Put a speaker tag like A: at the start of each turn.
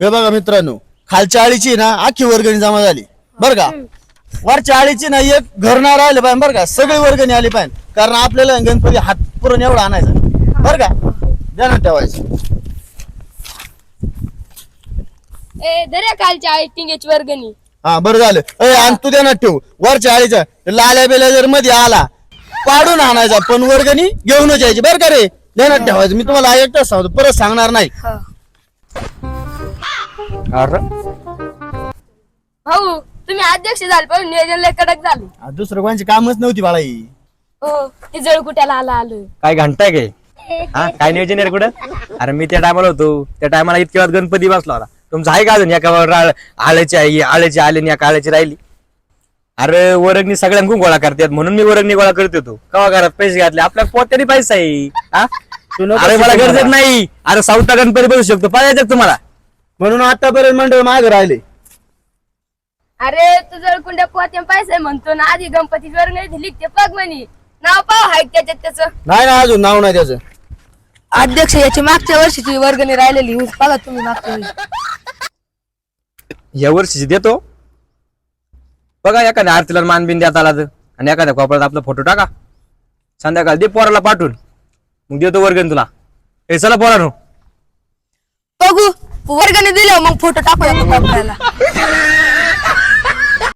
A: हे बघा मित्रांनो, खालच्या आळीची ना आखी वर्गणी जमा झाली बरं का. वरच्या आळीची ना एक घर ना राहिले पाहिजे बरं का, सगळी वर्गणी आली पाहिजे. कारण आपल्याला गणपती हात पुरून एवढा आणायचा बरं का, ध्यानात ठेवायचं.
B: दर्या कालच्या आई टिंगेची वर्गणी.
A: हा बरं झालं. आणि तू ध्यानात ठेव, वरच्या आळीचा लाल्या बेल्या जर मध्ये आला पाडून आणायचा, पण वर्गणी घेऊनच यायची बरं का रे, ध्यानात ठेवायचं. मी तुम्हाला एकटाच सांगतो, परत सांगणार नाही.
B: भाऊ तुम्ही अध्यक्ष झाले पण नियोजन लय कडक झाले.
A: दुसरं कोणाची कामच नव्हती बाळा ही.
B: हो ते जळकुट्याला आलं.
C: काय घंटाय काय हा काय नियोजन आहे रे कुठं? अरे मी त्या टायमाला होतो, त्या टायमाला इतक्या वेळात गणपती बसला होता. तुमचं आहे का अजून एका आळ्याची आई आळ्याची आले या काळाची राहिली. अरे वर्गणी सगळ्यांकडून गोळा करतात म्हणून मी वर्गणी गोळा करत होतो. कवा घरात पैसे घातले, आपल्या पोत्याने पैसा आहे. अरे मला गरज नाही. अरे साऊथचा गणपती बसू शकतो, पाहिजे तुम्हाला.
A: म्हणून आतापर्यंत मंडळ मागे राहिले.
B: अरे तू जळकुंड्या पोत्या पैसे म्हणतो ना, आधी गणपतीची वर्गणी दिली ते पग म्हणी नाव पाव हाय त्याच्यात त्याचं.
A: नाही ना अजून नाव नाही त्याचं.
B: अध्यक्ष याची मागच्या वर्षीची वर्गणी राहिलेली बघा तुम्ही मागच्या वर्षी.
C: या वर्षीची देतो बघा, एखाद्या आरतीला मानबिन द्यात आला तर, आणि एखाद्या कोपऱ्यात आपला फोटो टाका, संध्याकाळ दे पोराला पाठवून, मग देतो वर्गण तुला. हे चला पोरानो
B: बघू वर्गणी दिलं मग फोटो टाकूया कोपऱ्याला.